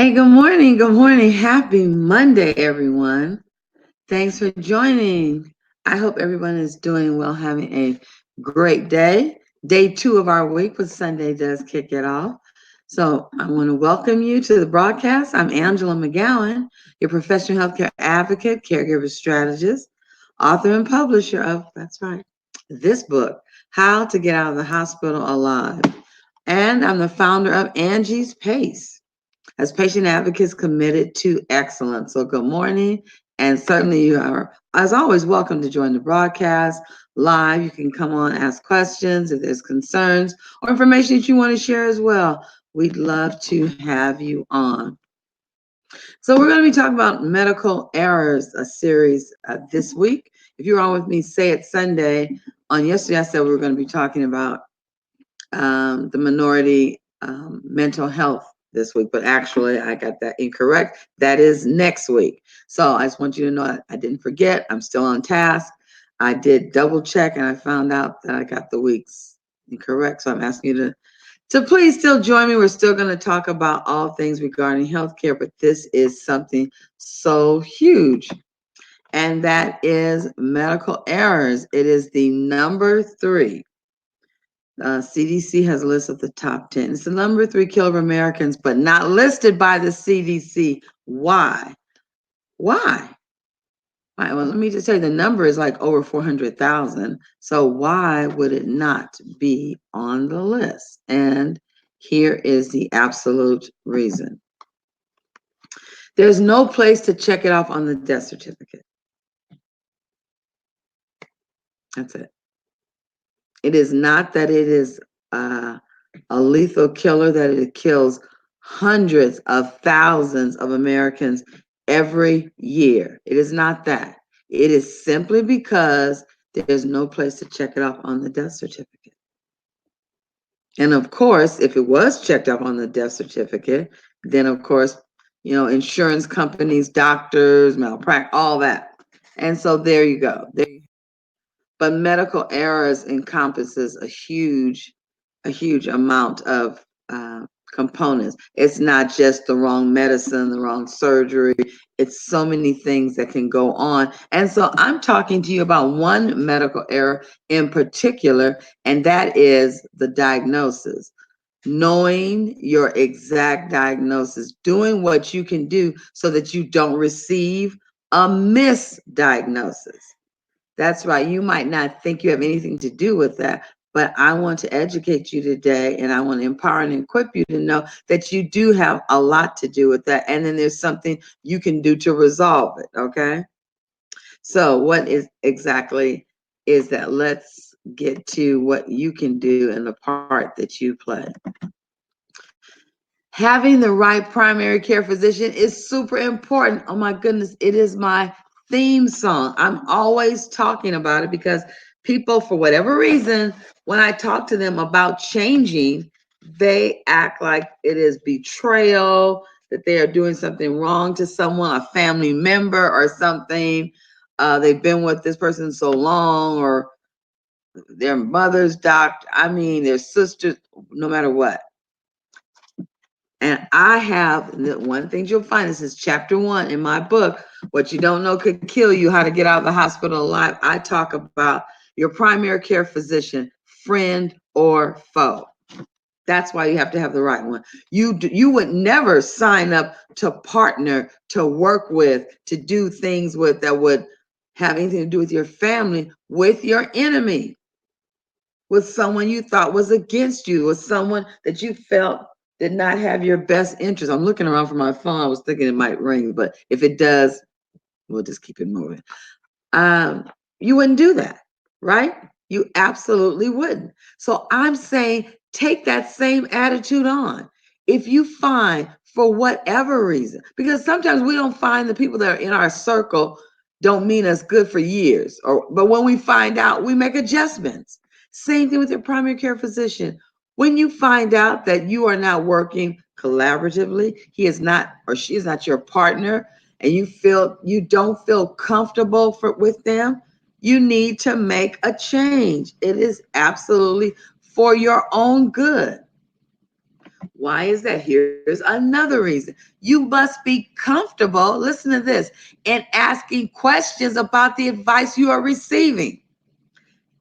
Hey, good morning. Good morning. Happy Monday, everyone. Thanks for joining. I hope everyone is doing well, having a great day. Day two of our week, but Sunday does kick it off. So I want to welcome you to the broadcast. I'm Angela McGowan, your professional healthcare advocate, caregiver strategist, author and publisher of, that's right, this book, How to Get Out of the Hospital Alive. And I'm the founder of Angie's Pace as patient advocates committed to excellence. So, good morning. And certainly, you are, as always, welcome to join the broadcast live. You can come on, ask questions if there's concerns or information that you want to share as well. We'd love to have you on. So, we're going to be talking about medical errors, a series this week. If you're on with me, Say It Sunday. On yesterday, I said we were going to be talking about the minority mental health this week, but actually I got that incorrect. That is next week. So I just want you to know I didn't forget. I'm still on task. I did double check and I found out that I got the weeks incorrect. So I'm asking you to please still join me. We're still going to talk about all things regarding healthcare, but this is something so huge. And that is medical errors. It is the number 3. CDC has a list of the top 10. It's the number 3 killer of Americans, but not listed by the CDC. Why? Why? Why? Well, let me just tell you, the number is like over 400,000. So why would it not be on the list? And here is the absolute reason. There's no place to check it off on the death certificate. That's it. It is not that it is a lethal killer, that it kills hundreds of thousands of Americans every year. It is not that. It is simply because there's no place to check it off on the death certificate. And of course, if it was checked off on the death certificate, then of course, insurance companies, doctors, malpractice, all that. And so there you go. But medical errors encompasses a huge amount of components. It's not just the wrong medicine, the wrong surgery. It's so many things that can go on. And so I'm talking to you about one medical error in particular, and that is the diagnosis. Knowing your exact diagnosis, doing what you can do so that you don't receive a misdiagnosis. That's right. You might not think you have anything to do with that, but I want to educate you today, and I want to empower and equip you to know that you do have a lot to do with that. And then there's something you can do to resolve it. Okay. So what is exactly is that? Let's get to what you can do and the part that you play. Having the right primary care physician is super important. Oh my goodness, it is my theme song. I'm always talking about it because people, for whatever reason, when I talk to them about changing, they act like it is betrayal, that they are doing something wrong to someone, a family member or something. They've been with this person so long, or their mother's doctor, their sisters, no matter what. And I have one thing you'll find, this is chapter 1 in my book, What You Don't Know Could Kill You, How to Get Out of the Hospital Alive. I talk about your primary care physician, friend or foe. That's why you have to have the right one. You would never sign up to partner, to work with, to do things with that would have anything to do with your family, with your enemy, with someone you thought was against you, with someone that you felt did not have your best interest. I'm looking around for my phone. I was thinking it might ring, but if it does, we'll just keep it moving. You wouldn't do that, right? You absolutely wouldn't. So I'm saying take that same attitude on. If you find, for whatever reason, because sometimes we don't find the people that are in our circle don't mean us good for years, but when we find out, we make adjustments. Same thing with your primary care physician. When you find out that you are not working collaboratively, he is not or she is not your partner, and you don't feel comfortable with them, you need to make a change. It is absolutely for your own good. Why is that? Here's another reason. You must be comfortable, listen to this, in asking questions about the advice you are receiving.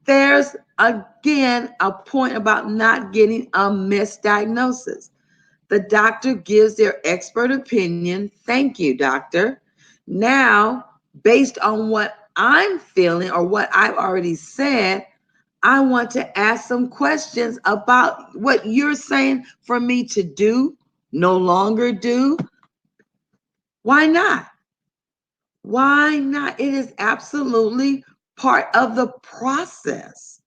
There's again a point about not getting a misdiagnosis. The doctor gives their expert opinion. Thank you, doctor. Now, based on what I'm feeling or what I've already said, I want to ask some questions about what you're saying for me to do, no longer do. Why not? Why not? It is absolutely part of the process.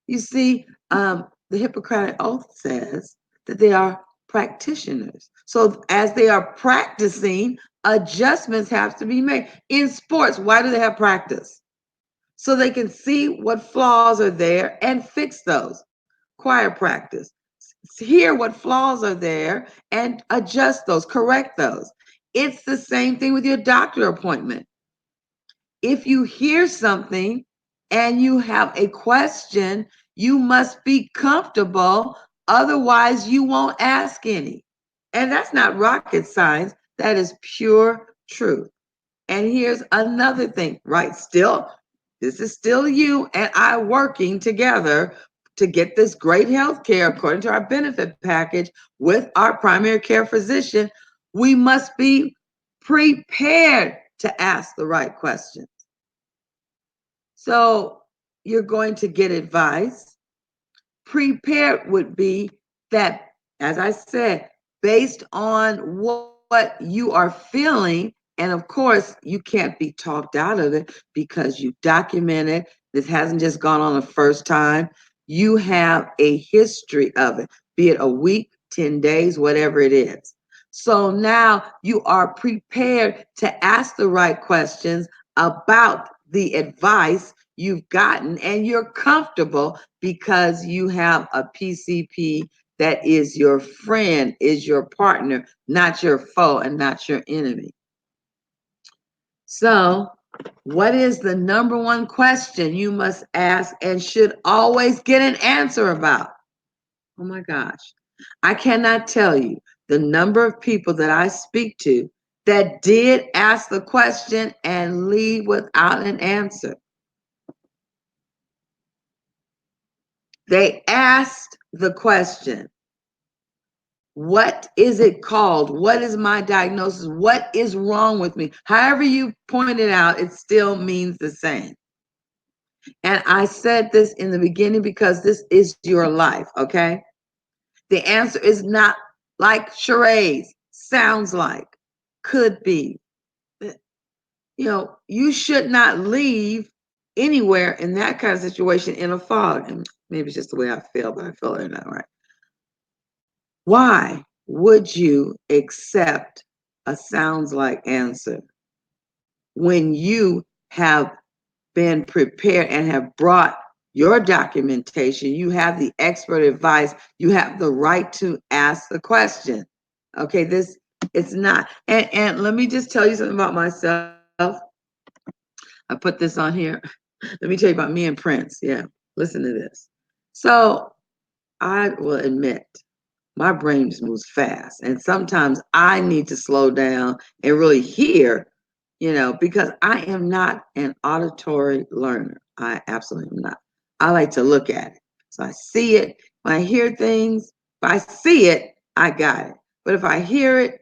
You see, the Hippocratic Oath says that they are practitioners. So as they are practicing, adjustments have to be made. In sports, why do they have practice? So they can see what flaws are there and fix those. Choir practice. Hear what flaws are there and adjust those, correct those. It's the same thing with your doctor appointment. If you hear something and you have a question, you must be comfortable. Otherwise, you won't ask any. And that's not rocket science, that is pure truth. And here's another thing, right? Still, this is still you and I working together to get this great health care according to our benefit package with our primary care physician. We must be prepared to ask the right questions. So you're going to get advice. Prepared would be that, as I said, based on what you are feeling, and of course, you can't be talked out of it because you documented. This hasn't just gone on the first time. You have a history of it, be it a week, 10 days, whatever it is. So now you are prepared to ask the right questions about the advice you've gotten, and you're comfortable because you have a PCP that is your friend, is your partner, not your foe and not your enemy. So, what is the number one question you must ask and should always get an answer about? Oh my gosh. I cannot tell you the number of people that I speak to that did ask the question and leave without an answer. They asked the question, what is it called? What is my diagnosis? What is wrong with me? However you point it out, it still means the same. And I said this in the beginning because this is your life, okay? The answer is not like charades, sounds like, could be. You know, you should not leave anywhere in that kind of situation in a fog. And maybe it's just the way I feel, but I feel it now, right? Why would you accept a sounds like answer when you have been prepared and have brought your documentation? You have the expert advice, you have the right to ask the question. Okay, this it's not. And let me just tell you something about myself. I put this on here. Let me tell you about me and Prince. Yeah, listen to this. So I will admit my brain just moves fast. And sometimes I need to slow down and really hear, because I am not an auditory learner. I absolutely am not. I like to look at it. So I see it. When I hear things, if I see it, I got it. But if I hear it,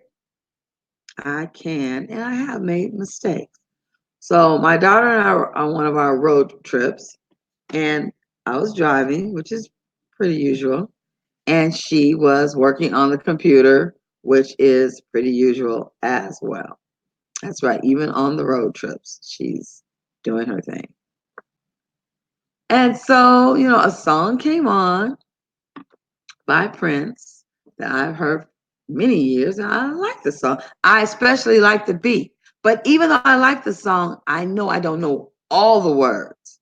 I can, and I have made mistakes. So my daughter and I were on one of our road trips, and I was driving, which is pretty usual, and she was working on the computer, which is pretty usual as well. That's right, even on the road trips, she's doing her thing. And so, a song came on by Prince that I've heard many years, and I like the song. I especially like the beat. But even though I like the song, I know I don't know all the words.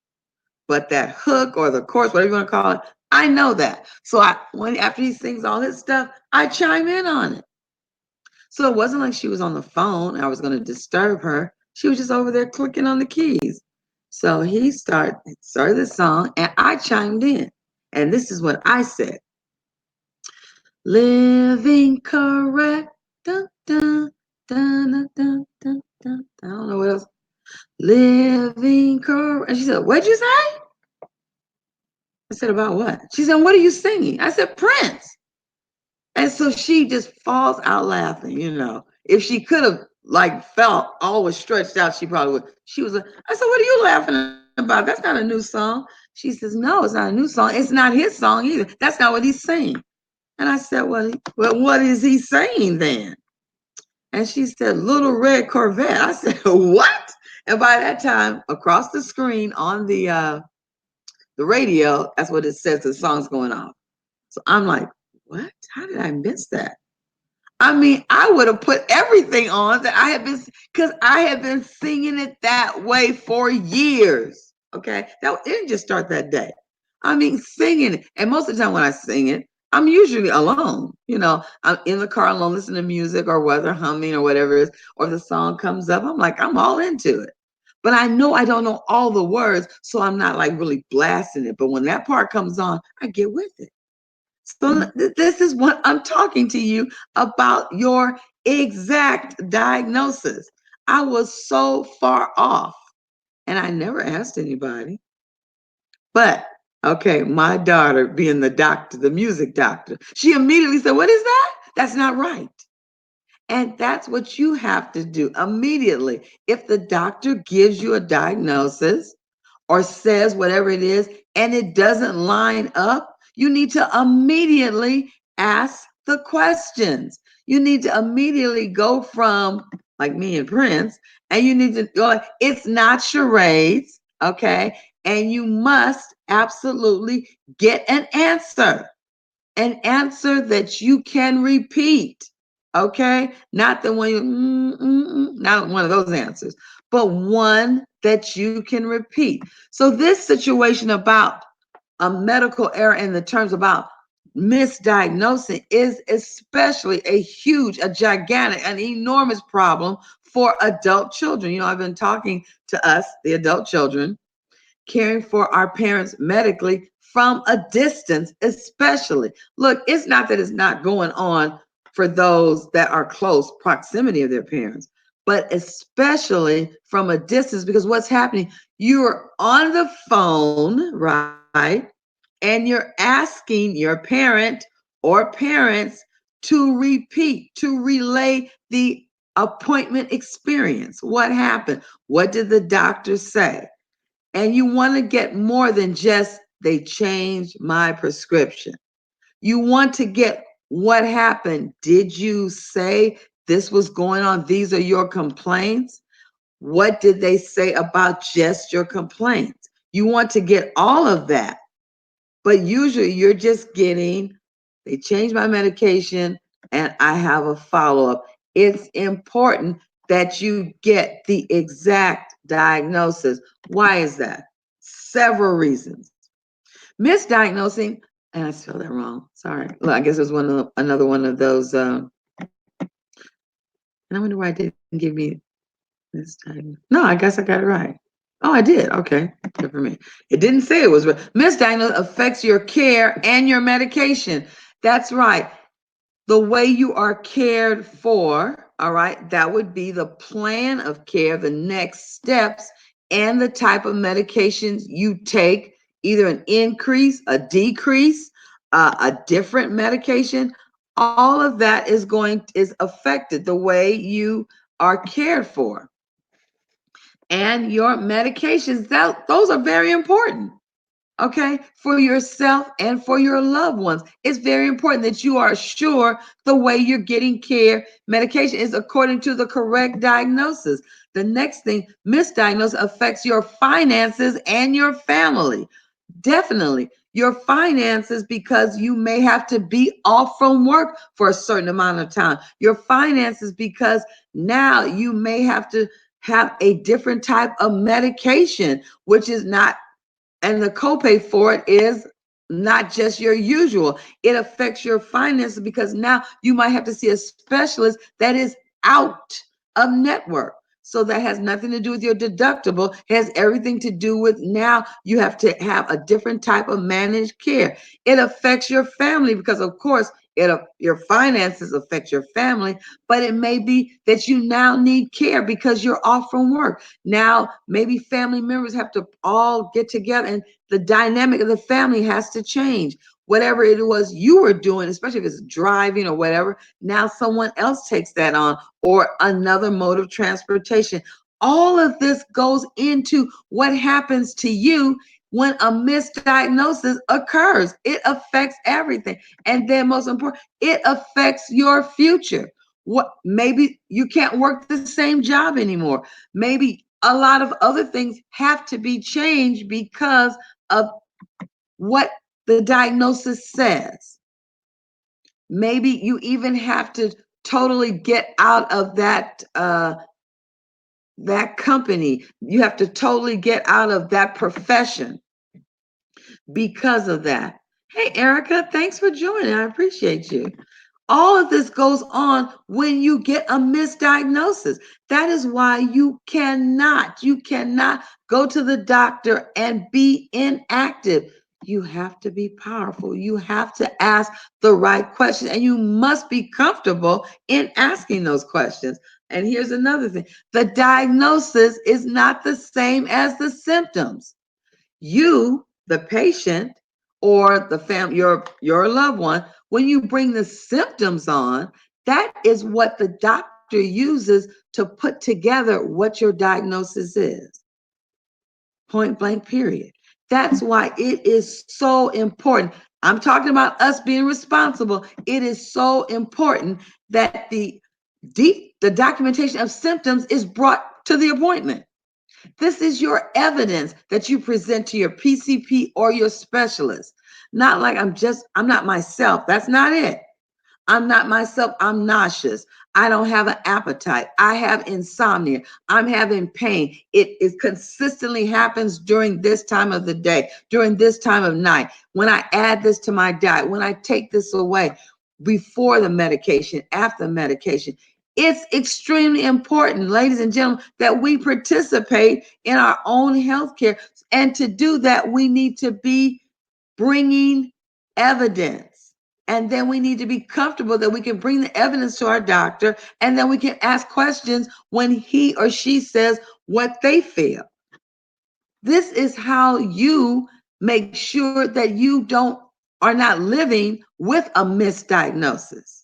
But that hook or the chorus, whatever you want to call it, I know that. So after he sings all his stuff, I chime in on it. So it wasn't like she was on the phone and I was going to disturb her. She was just over there clicking on the keys. So he started the song and I chimed in. And this is what I said. Living correct. Dun, dun, dun, dun, dun, dun, dun. I don't know what else. Living correct. And she said, what'd you say? I said, about what? She said, what are you singing? I said, Prince. And so she just falls out laughing, you know. If she could have like felt always stretched out, she probably would. She was like, I said, what are you laughing about? That's not a new song. She says, no, it's not a new song. It's not his song either. That's not what he's saying. And I said, well, what is he saying then? And she said, Little Red Corvette. I said, what? And by that time, across the screen on the radio, that's what it says, the song's going off. So I'm like, what? How did I miss that? I mean, I would have put everything on that I had been, because I had been singing it that way for years. Okay. That it didn't just start that day. I mean, singing it. And most of the time when I sing it, I'm usually alone. You know, I'm in the car alone, listening to music or whether humming or whatever it is, or the song comes up. I'm like, I'm all into it. But I know I don't know all the words, so I'm not like really blasting it. But when that part comes on, I get with it. So this is what I'm talking to you about, your exact diagnosis. I was so far off and I never asked anybody. But okay, my daughter being the doctor, the music doctor, she immediately said, what is that? That's not right. And that's what you have to do immediately. If the doctor gives you a diagnosis or says whatever it is and it doesn't line up, you need to immediately ask the questions. You need to immediately go from, like me and Prince, and you need to go, it's not charades, okay? And you must absolutely get an answer that you can repeat. Okay, not the one not one of those answers, but one that you can repeat. So this situation about a medical error in the terms about misdiagnosing is especially a huge, a gigantic, an enormous problem for adult children. You know, I've been talking to us, the adult children, caring for our parents medically from a distance, especially. Look, it's not that it's not going on for those that are close proximity of their parents, but especially from a distance, because what's happening, you're on the phone, right? And you're asking your parent or parents to repeat, to relay the appointment experience. What happened? What did the doctor say? And you want to get more than just they changed my prescription. You want to get what happened. Did you say this was going on? These are your complaints. What did they say about just your complaints? You want to get all of that. But usually you're just getting, they changed my medication and I have a follow up. It's important that you get the exact diagnosis. Why is that? Several reasons. Misdiagnosing, and I spelled that wrong. Sorry. Look, I guess it was another one of those. And I wonder why it didn't give me misdiagnosis. No, I guess I got it right. Oh, I did. Okay, good for me. It didn't say it was misdiagnosis affects your care and your medication. That's right. The way you are cared for, all right, that would be the plan of care, the next steps, and the type of medications you take, either an increase, a decrease, a different medication. All of that is affected the way you are cared for. And your medications, those are very important, okay, for yourself and for your loved ones. It's very important that you are sure the way you're getting care, medication is according to the correct diagnosis. The next thing, misdiagnosis affects your finances and your family. Definitely your finances, because you may have to be off from work for a certain amount of time. Your finances, because now you may have to have a different type of medication, which is not, and the copay for it is not just your usual. It affects your finances because now you might have to see a specialist that is out of network. So that has nothing to do with your deductible, it has everything to do with now you have to have a different type of managed care. It affects your family because, of course, your finances affect your family, but it may be that you now need care because you're off from work. Now, maybe family members have to all get together and the dynamic of the family has to change. Whatever it was you were doing, especially if it's driving or whatever, now someone else takes that on or another mode of transportation. All of this goes into what happens to you when a misdiagnosis occurs. It affects everything. And then most important, it affects your future. What maybe you can't work the same job anymore. Maybe a lot of other things have to be changed because of what the diagnosis says. Maybe you even have to totally get out of that company. You have to totally get out of that profession because of that. Hey, Erica, thanks for joining. I appreciate you. All of this goes on when you get a misdiagnosis. That is why you cannot go to the doctor and be inactive. You have to be powerful. You have to ask the right questions, and you must be comfortable in asking those questions. And here's another thing: the diagnosis is not the same as the symptoms. You, the patient, or the family, your loved one, when you bring the symptoms on, that is what the doctor uses to put together what your diagnosis is. Point blank, period. That's why it is so important. I'm talking about us being responsible. It is so important that the documentation of symptoms is brought to the appointment. This is your evidence that you present to your PCP or your specialist. Not like I'm not myself. That's not it. I'm not myself. I'm nauseous. I don't have an appetite. I have insomnia. I'm having pain. It consistently happens during this time of the day, during this time of night. When I add this to my diet, when I take this away before the medication, after the medication, it's extremely important, ladies and gentlemen, that we participate in our own healthcare. And to do that, we need to be bringing evidence. And then we need to be comfortable that we can bring the evidence to our doctor and then we can ask questions when he or she says what they feel. This is how you make sure that you are not living with a misdiagnosis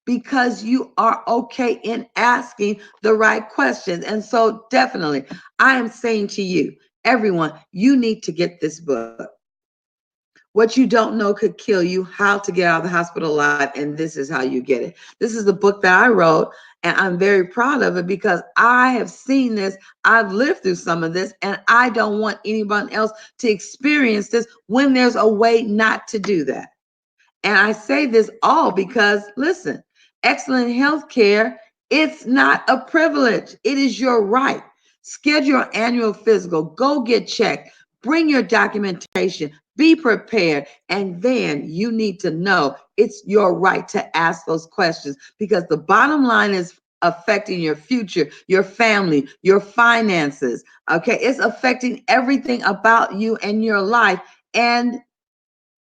because you are okay in asking the right questions. And so definitely, I am saying to you, everyone, you need to get this book. What You Don't Know Could Kill You, How to Get Out of the Hospital Alive, and This Is How You Get It. This is the book that I wrote, and I'm very proud of it because I have seen this. I've lived through some of this, and I don't want anyone else to experience this when there's a way not to do that. And I say this all because, listen, excellent health care, it's not a privilege. It is your right. Schedule your annual physical. Go get checked. Bring your documentation. Be prepared. And then you need to know it's your right to ask those questions because the bottom line is affecting your future, your family, your finances. Okay. It's affecting everything about you and your life. And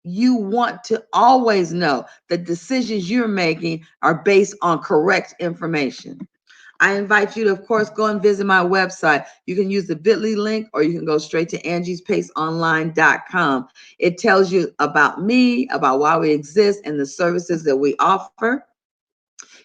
you want to always know the decisions you're making are based on correct information. I invite you to, of course, go and visit my website. You can use the bit.ly link or you can go straight to angiespaceonline.com. It tells you about me, about why we exist, and the services that we offer.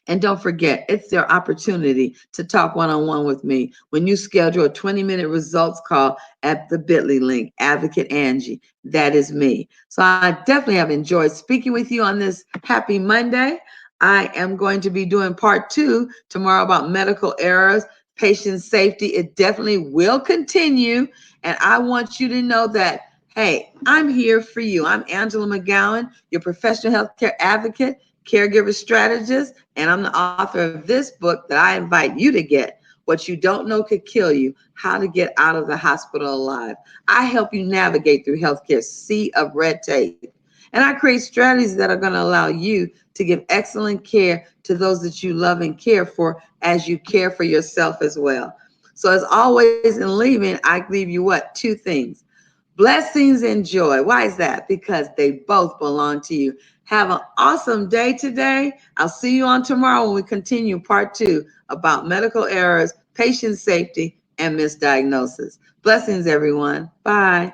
And don't forget, it's their opportunity to talk one-on-one with me when you schedule a 20-minute results call at the bit.ly link, Advocate Angie. That is me. So I definitely have enjoyed speaking with you on this happy Monday. I am going to be doing part 2 tomorrow about medical errors, patient safety. It definitely will continue. And I want you to know that, hey, I'm here for you. I'm Angela McGowan, your professional healthcare advocate, caregiver strategist, and I'm the author of this book that I invite you to get. What You Don't Know Could Kill You, How to Get Out of the Hospital Alive. I help you navigate through healthcare's sea of red tape. And I create strategies that are going to allow you to give excellent care to those that you love and care for as you care for yourself as well. So as always in leaving, I leave you what? 2 things. Blessings and joy. Why is that? Because they both belong to you. Have an awesome day today. I'll see you on tomorrow when we continue part 2 about medical errors, patient safety, and misdiagnosis. Blessings, everyone. Bye.